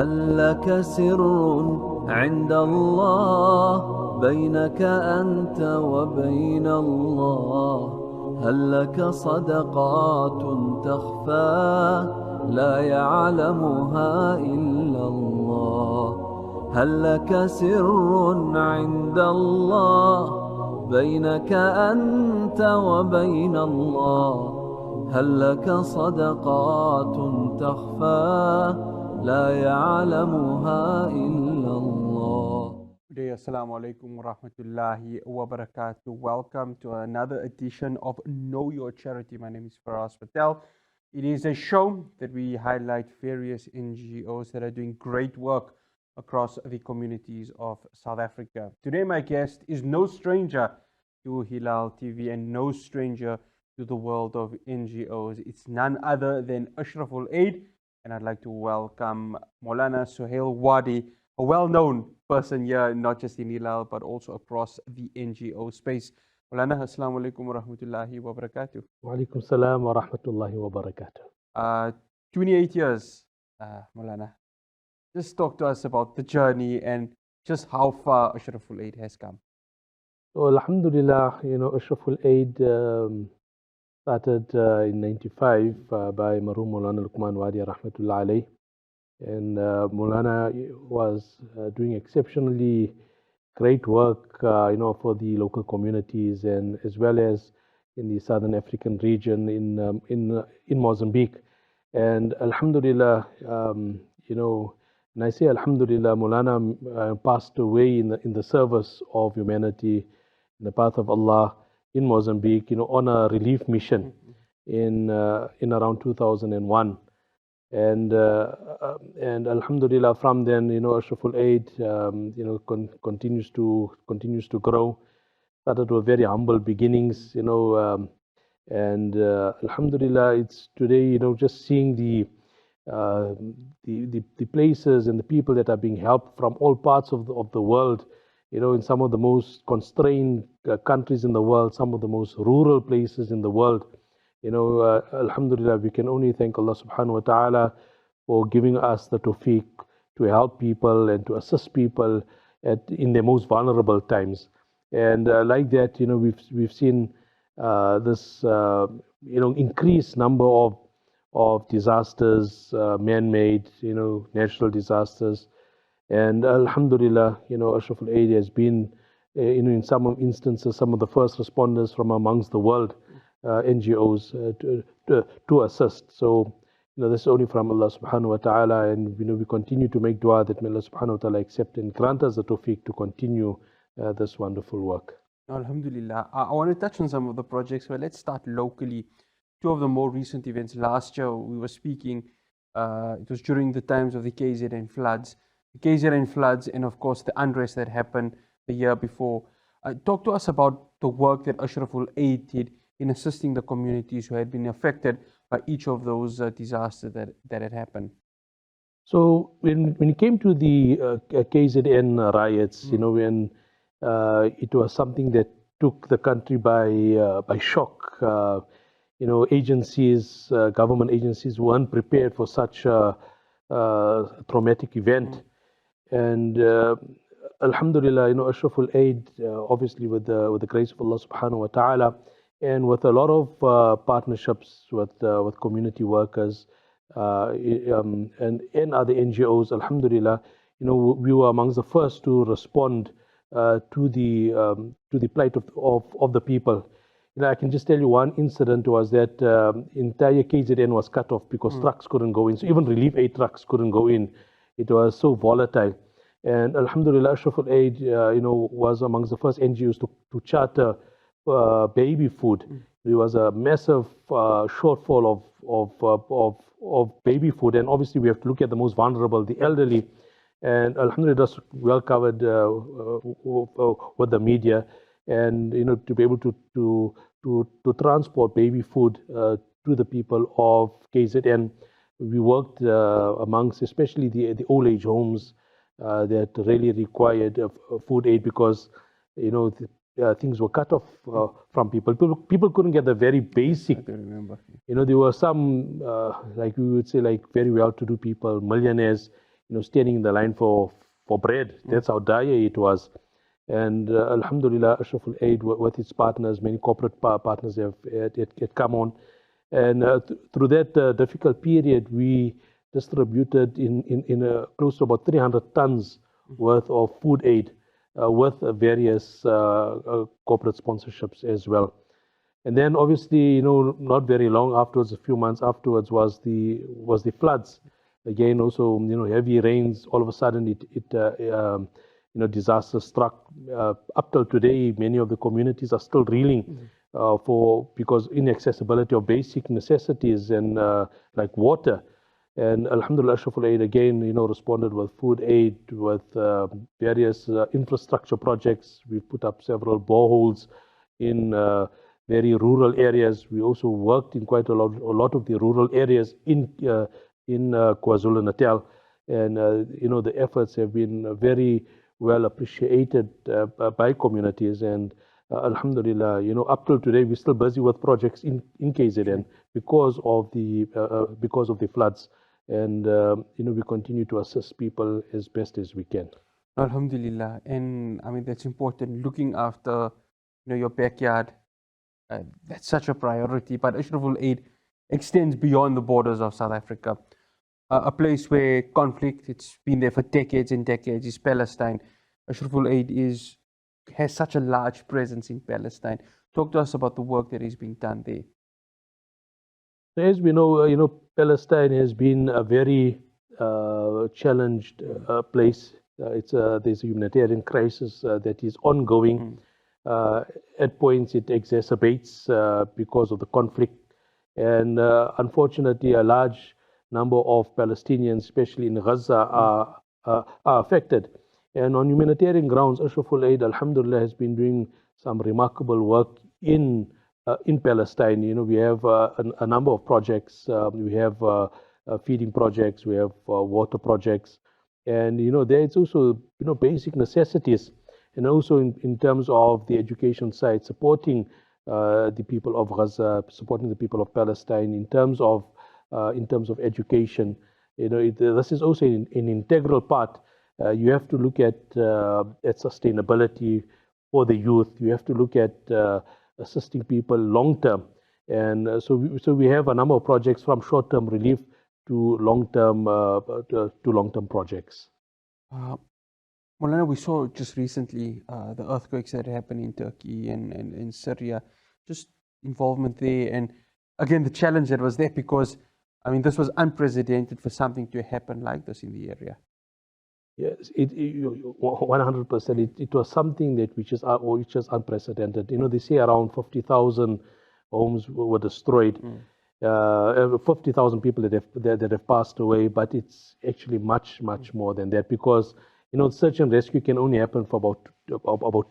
هل لك سر عند الله بينك أنت وبين الله؟ هل لك صدقات تخفى لا يعلمها إلا الله؟ هل لك سر عند الله بينك أنت وبين الله؟ هل لك صدقات تخفى لا يعلمها إلا الله. Assalamu alaikum wa rahmatullahi wa barakatuh. Welcome to another edition of Know Your Charity. My name is Faraz Patel. It is a show that we highlight various NGOs that are doing great work across the communities of South Africa. Today my guest is no stranger to Hilaal TV and no stranger to the world of NGOs. It's none other than ASHRAFUL Aid, and I'd like to welcome Maulana Suhail Wadi, a well-known person here, not just in Hilaal, but also across the NGO space. Maulana, assalamu alaikum wa rahmatullahi wa barakatuh. Wa alaikum salam wa rahmatullahi wa barakatuh. 28 years, Maulana. Just talk to us about the journey and just how far ASHRAFUL Aid has come. So, alhamdulillah, ASHRAFUL Aid started in 95 by Marhum Maulana Luqman Wadi rahmatullah alayh. And Maulana was doing exceptionally great work, for the local communities and as well as in the Southern African region in Mozambique. And alhamdulillah, and I say alhamdulillah, Maulana passed away in the service of humanity, in the path of Allah in Mozambique, on a relief mission in around 2001. And alhamdulillah, from then, ASHRAFUL Aid, continues to grow. Started with very humble beginnings, and alhamdulillah, it's today, just seeing the places and the people that are being helped from all parts of the world, in some of the most constrained countries in the world, some of the most rural places in the world. Alhamdulillah, we can only thank Allah subhanahu wa ta'ala for giving us the tawfiq to help people and to assist people in their most vulnerable times. And like that, we've seen this, increased number of disasters, man-made, natural disasters. And alhamdulillah, ASHRAFUL Aid has been, in some instances, some of the first responders from amongst the world NGOs to assist. So, this is only from Allah subhanahu wa ta'ala, and we continue to make dua that may Allah subhanahu wa ta'ala accept and grant us the tawfiq to continue this wonderful work. Alhamdulillah. I want to touch on some of the projects, but let's start locally. Two of the more recent events. Last year we were speaking, it was during the times of the KZN floods. The KZN floods and of course the unrest that happened the year before. Talk to us about the work that ASHRAFUL Aid did in assisting the communities who had been affected by each of those disasters that had happened. So when it came to the KZN riots, when it was something that took the country by shock. Agencies, government agencies weren't prepared for such a traumatic event. And alhamdulillah, ASHRAFUL Aid, obviously with the grace of Allah subhanahu wa ta'ala, and with a lot of partnerships with community workers and other NGOs, alhamdulillah, we were amongst the first to respond to the plight of the people. I can just tell you one incident was that entire KZN was cut off because trucks couldn't go in. So even relief aid trucks couldn't go in. It was so volatile. And alhamdulillah, ASHRAFUL Aid, was amongst the first NGOs to charter baby food. There was a massive shortfall of baby food, and obviously we have to look at the most vulnerable, the elderly. And alhamdulillah, that's well covered with the media, and to be able to transport baby food to the people of KZN. We worked amongst especially the old age homes that really required food aid because things were cut off from people. People couldn't get the very basic. I can remember. There were some, like we would say, like very well-to-do people, millionaires. standing in the line for bread. That's how dire it was. And Alhamdulillah, Ashraful Aid with its partners, many corporate partners had come on. And through that difficult period, we distributed in close to about 300 tons worth of food aid with various corporate sponsorships as well. And then obviously, not very long afterwards, a few months afterwards, was the floods. Again, also, heavy rains. All of a sudden, disaster struck. Up till today, many of the communities are still reeling because inaccessibility of basic necessities and like water. And Alhamdulillah, Ashraful Aid again, responded with food aid, with various infrastructure projects. We put up several boreholes in very rural areas. We also worked in quite a lot of the rural areas in KwaZulu-Natal, and the efforts have been very well appreciated by communities. And Alhamdulillah, up till today, we're still busy with projects in KZN because of the floods, and we continue to assist people as best as we can. Alhamdulillah, and I mean that's important. Looking after your backyard, that's such a priority. But Ashraful Aid extends beyond the borders of South Africa. A place where conflict, it's been there for decades and decades, is Palestine. Ashraful Aid has such a large presence in Palestine. Talk to us about the work that is being done there. As we know, Palestine has been a very challenged place. There's a humanitarian crisis that is ongoing. At points, it exacerbates because of the conflict, and unfortunately, a large number of Palestinians, especially in Gaza, are affected. And on humanitarian grounds, Ashraful Aid, Alhamdulillah, has been doing some remarkable work in Palestine. We have a number of projects. We have feeding projects. We have water projects, and there it's also basic necessities, and also in terms of the education side, supporting the people of Gaza, supporting the people of Palestine in terms of education. This is also an integral part. You have to look at sustainability for the youth. You have to look at assisting people long term, and so we have a number of projects from short term relief to long term projects. Maulana, we saw just recently the earthquakes that happened in Turkey and in Syria, just involvement there, and again the challenge that was there, because I mean this was unprecedented for something to happen like this in the area. Yes, 100%. It was something which is unprecedented. They say around 50,000 homes were destroyed, 50,000 people that have passed away, but it's actually much more than that, because search and rescue can only happen for about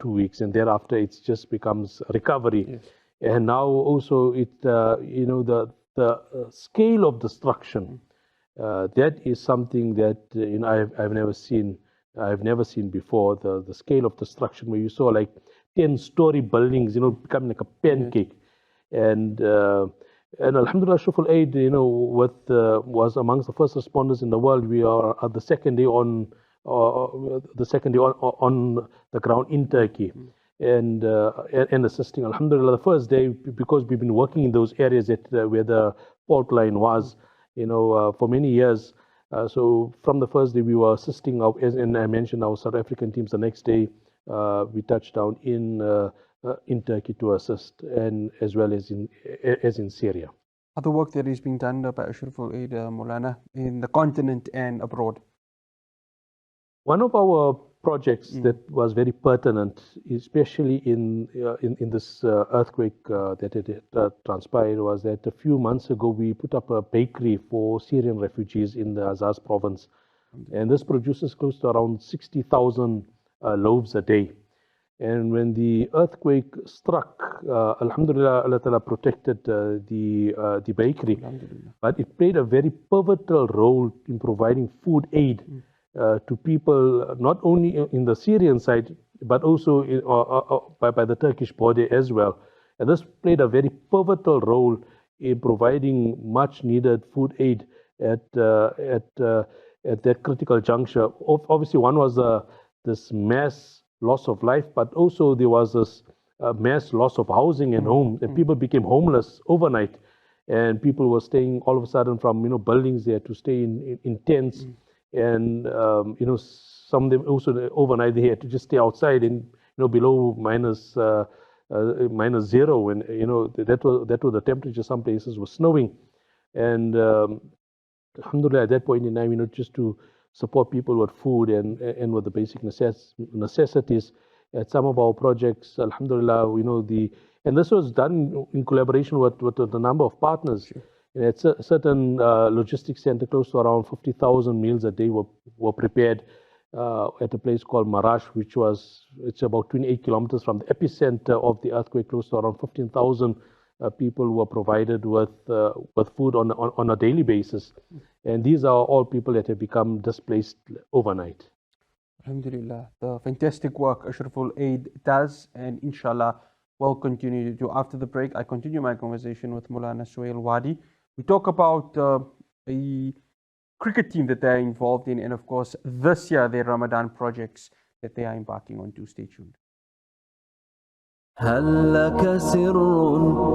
2 weeks, and thereafter it just becomes recovery. Yes. And now also the scale of destruction. That is something that I've never seen. I've never seen before. The scale of destruction, where you saw like 10-story buildings, becoming like a pancake, and Alhamdulillah, Ashraful Aid, was amongst the first responders in the world. We are at the second day on the ground in Turkey, and assisting. Alhamdulillah, the first day, because we've been working in those areas where the fault line was, for many years. So from the first day, we were assisting, and I mentioned our South African teams. The next day, we touched down in Turkey to assist, and as well as in Syria. Other work that is being done by Ashraful Aid, Maulana, in the continent and abroad. One of our projects that was very pertinent, especially in this earthquake that had transpired, was that a few months ago we put up a bakery for Syrian refugees in the Azaz province, and this produces close to around 60,000 loaves a day. And when the earthquake struck, Alhamdulillah, Allah Ta'ala protected the bakery, but it played a very pivotal role in providing food aid to people, not only in the Syrian side, but also by the Turkish border as well. And this played a very pivotal role in providing much needed food aid at at that critical juncture. Obviously, one was this mass loss of life, but also there was this mass loss of housing and home, and people became homeless overnight, and people were staying all of a sudden from buildings there to stay in tents, and some of them also overnight they had to just stay outside in below minus zero, and that was the temperature. Some places were snowing, and alhamdulillah, at that point in time, just to support people with food and with the basic necessities. At some of our projects, alhamdulillah, and this was done in collaboration with a number of partners. Sure. And at certain logistics center, close to around 50,000 meals a day were prepared at a place called Marash, it's about 28 kilometers from the epicenter of the earthquake. Close to around 15,000 people were provided with food on a daily basis. And these are all people that have become displaced overnight. Alhamdulillah, the fantastic work Ashraful Aid does, and inshallah will continue to do. After the break, I continue my conversation with Maulana Suhail Wadi. We talk about a cricket team that they're involved in, and of course, this year, their Ramadan projects that they are embarking on. To stay tuned. هل لك سر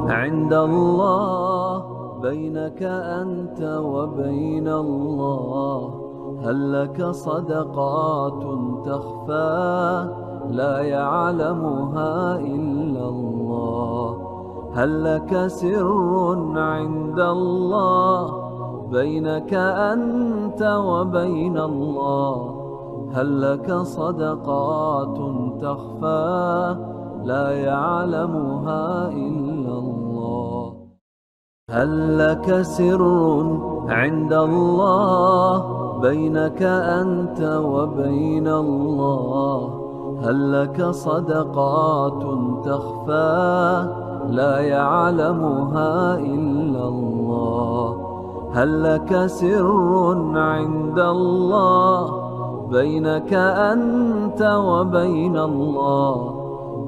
عند الله بينك أنت وبين الله هل لك صدقات تخفى لا يعلمها إلا الله هل لك سر عند الله بينك أنت وبين الله هل لك صدقات تخفى لا يعلمها إلا الله هل لك سر عند الله بينك أنت وبين الله هل لك صدقات تخفى لا يعلمها إلا الله هل لك سر عند الله بينك أنت وبين الله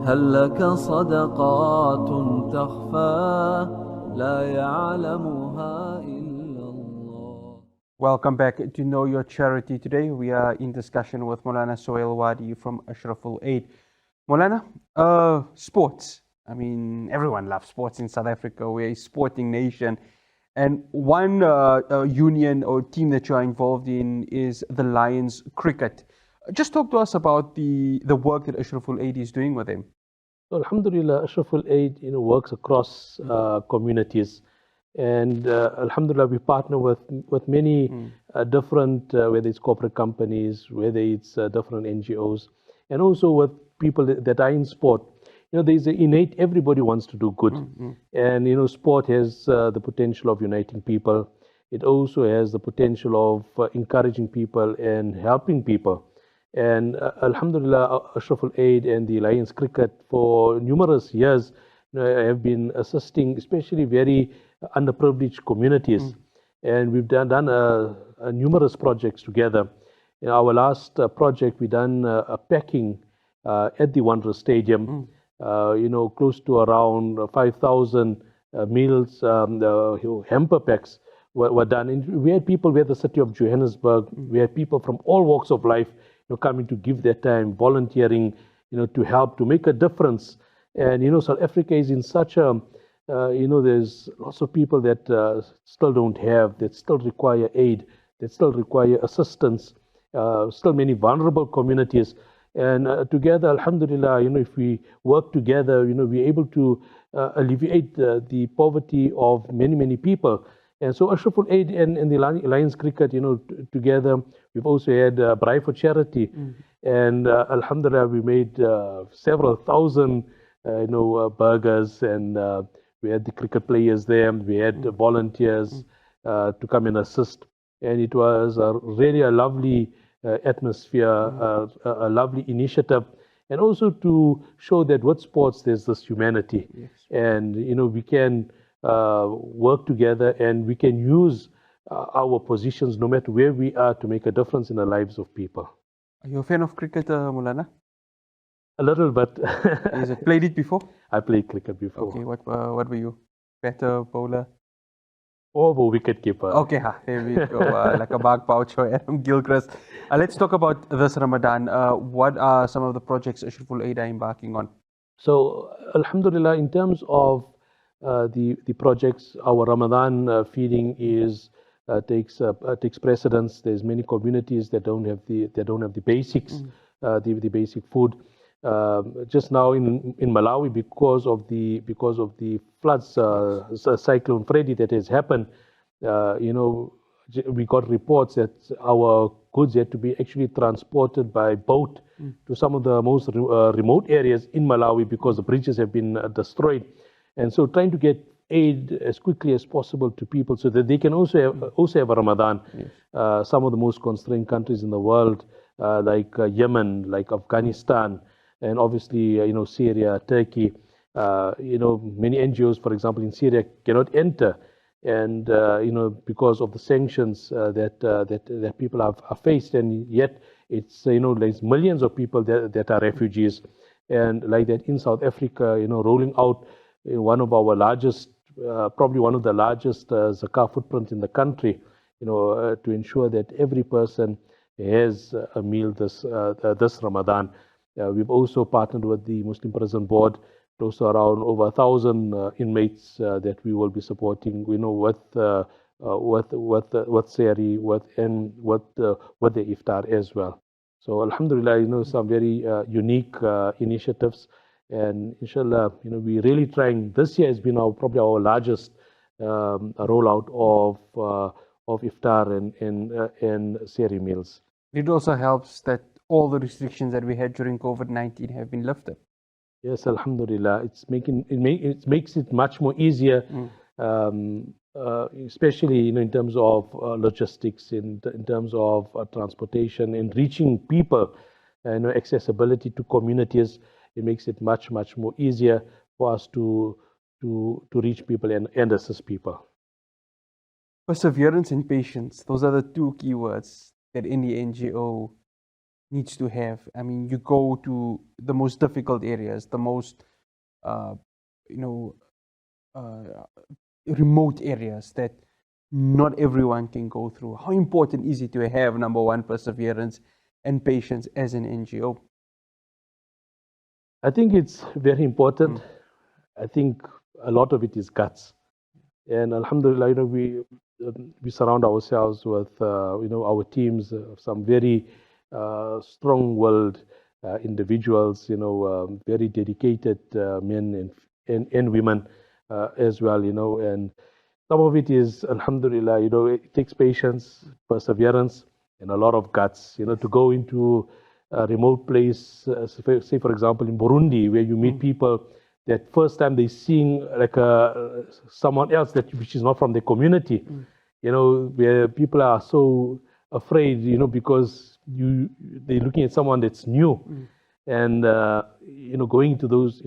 هل لك صدقات تخفى لا يعلمها إلا الله. Welcome back to Know Your Charity. Today we are in discussion with Maulana Suhail Wadi from Ashraful Aid. Maulana, sports. I mean, everyone loves sports in South Africa. We're a sporting nation. And one union or team that you are involved in is the Lions Cricket. Just talk to us about the work that Ashraful Aid is doing with them. So, alhamdulillah, Ashraful Aid works across communities, and alhamdulillah, we partner with many different, whether it's corporate companies, whether it's different NGOs, and also with people that are in sport. There's an innate, everybody wants to do good, and sport has the potential of uniting people. It also has the potential of encouraging people and helping people. And alhamdulillah, Ashraful Aid and the Lions Cricket for numerous years have been assisting, especially very underprivileged communities. And we've done numerous projects together. In our last project, we done a packing at the Wanderers Stadium. Close to around 5,000 meals, hamper packs were done. And we had people, we had the city of Johannesburg, we had people from all walks of life coming to give their time, volunteering, to help, to make a difference. And, South Africa is in such a, there's lots of people that still don't have, that still require aid, that still require assistance, still many vulnerable communities. And together, alhamdulillah, if we work together, we're able to alleviate the poverty of many, many people. And so Ashraful Aid and the Lions Cricket, together, we've also had Bribe for Charity. And alhamdulillah, we made several thousand, burgers, and we had the cricket players there. We had volunteers to come and assist. And it was really a lovely atmosphere, a lovely initiative. And also to show that with sports, there's this humanity. Yes. And, we can work together, and we can use our positions, no matter where we are, to make a difference in the lives of people. Are you a fan of cricket, Maulana? A little, but Has it played it before? I played cricket before. Okay, what were you? Batter, bowler? Of a wicket keeper. Okay, there we go. Like a Bag Pouch or Adam Gilchrist. Let's talk about this Ramadan. What are some of the projects Ashraful Aid are embarking on? So, Alhamdulillah, in terms of the projects, our Ramadan feeding is takes precedence. There's many communities that don't have the basics, the basic food. Just now in Malawi, because of the floods, cyclone Freddy that has happened, you know, we got reports that our goods had to be actually transported by boat to some of the most remote areas in Malawi because the bridges have been destroyed. And so trying to get aid as quickly as possible to people so that they can also have a Ramadan. Yes. Some of the most constrained countries in the world, like Yemen, like Afghanistan, and obviously, Syria, Turkey, many NGOs, for example, in Syria cannot enter. And because of the sanctions that people have faced, and yet it's there's millions of people that are refugees, and like that in South Africa, rolling out one of our largest, probably one of the largest zakah footprint in the country, to ensure that every person has a meal this Ramadan. We've also partnered with the Muslim Prison Board, close to around over 1,000 inmates that we will be supporting, with sehri, with the iftar as well. So Alhamdulillah, some very unique initiatives, and inshallah, we're really trying. This year has been probably our largest rollout of iftar and sehri meals. It also helps that all the restrictions that we had during COVID-19 have been lifted. Yes, Alhamdulillah. It makes it much more easier, especially in terms of logistics, in terms of transportation and reaching people, accessibility to communities. It makes it much more easier for us to reach people and assist people. Perseverance and patience. Those are the two keywords that any NGO needs to have. I mean, you go to the most difficult areas, the most, remote areas that not everyone can go through. How important is it to have, number one, perseverance and patience as an NGO? I think it's very important. I think a lot of it is guts. And Alhamdulillah, we surround ourselves with, our teams of some very strong-willed individuals, very dedicated men and women as well, and some of it is, Alhamdulillah, it takes patience, perseverance, and a lot of guts, to go into a remote place, say for example in Burundi, where you meet people that first time they seeing like someone else which is not from the community, where people are so afraid, because they're looking at someone that's new, and going into those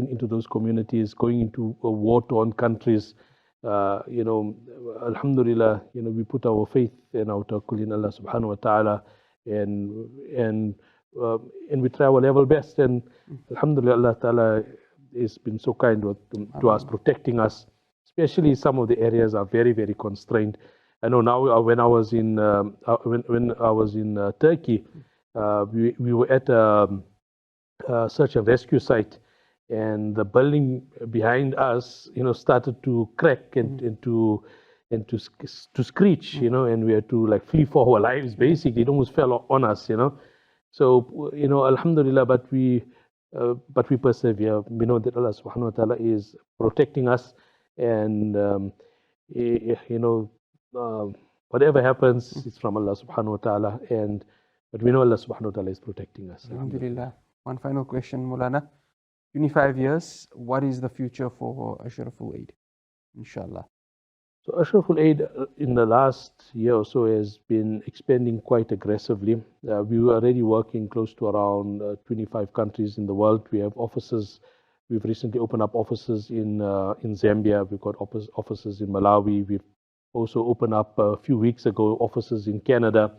communities, going into war-torn countries, Alhamdulillah, we put our faith and our tawakkul in Allah Subhanahu wa Taala, and we try our level best, and Alhamdulillah, Allah Taala has been so kind to us, protecting us, especially some of the areas are very, very constrained. I know now when I was in Turkey, we were at a search and rescue site, and the building behind us, started to crack and to screech, and we had to like flee for our lives. Basically, it almost fell on us, So, Alhamdulillah, but we persevere. We know that Allah Subhanahu wa Taala is protecting us, and whatever happens, it's from Allah Subhanahu wa Taala, but we know Allah Subhanahu wa Taala is protecting us. Alhamdulillah. One final question, Mulana. 25 years, what is the future for Ashraful Aid, inshallah? So Ashraful Aid in the last year or so has been expanding quite aggressively. We were already working close to around 25 countries in the world. We have offices. We've recently opened up offices in Zambia. We've got offices in Malawi. We've also opened up a few weeks ago offices in Canada.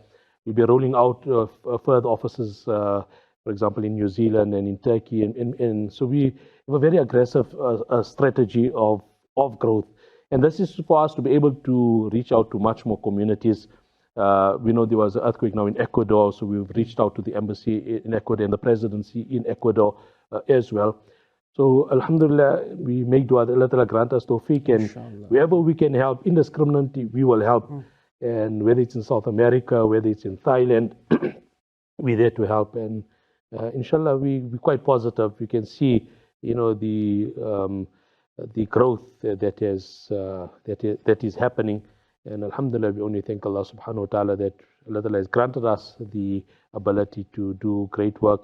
We'll be rolling out further offices, for example, in New Zealand and in Turkey. And so we have a very aggressive strategy of growth. And this is for us to be able to reach out to much more communities. We know there was an earthquake now in Ecuador, so we've reached out to the embassy in Ecuador and the presidency in Ecuador as well. So, Alhamdulillah, we make dua that Allah Ta'ala grant us tawfiq, and wherever we can help indiscriminately, we will help. And whether it's in South America, whether it's in Thailand, we're there to help. And inshallah, we're quite positive. We can see, the growth that is happening. And alhamdulillah, we only thank Allah subhanahu wa ta'ala that Allah Ta'ala has granted us the ability to do great work.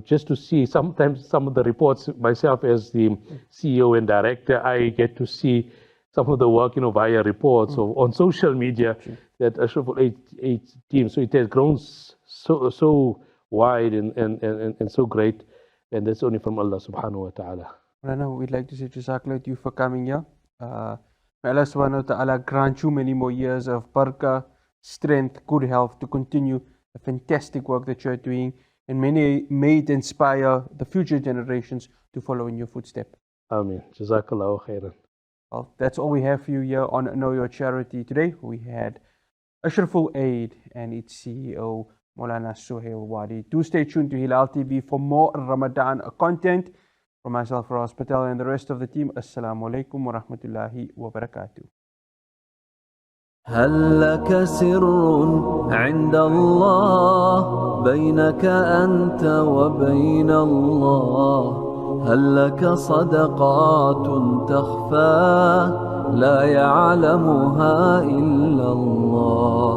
Just to see sometimes some of the reports, myself as the CEO and director, I get to see some of the work, via reports or on social media that ASHRAFUL Aid team. So it has grown so wide and so great. And that's only from Allah subhanahu wa ta'ala. Rana, we'd like to say Jazakallah to you for coming here. May Allah subhanahu wa ta'ala grant you many more years of barakah, strength, good health to continue the fantastic work that you're doing, and may it inspire the future generations to follow in your footsteps. Ameen. Jazakallahu khairan. Well, that's all we have for you here on Know Your Charity today. We had ASHRAFUL Aid and its CEO, Maulana Suhail Wadi. Do stay tuned to Hilaal TV for more Ramadan content. From myself, Firas Patel, and the rest of the team, Assalamu alaikum wa rahmatullahi wa barakatuh. هل لك سر عند الله بينك أنت وبين الله هل لك صدقات تخفى لا يعلمها إلا الله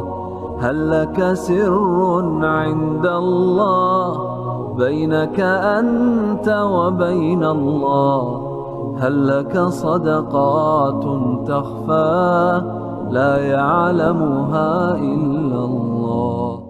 هل لك سر عند الله بينك أنت وبين الله هل لك صدقات تخفى لا يعلمها إلا الله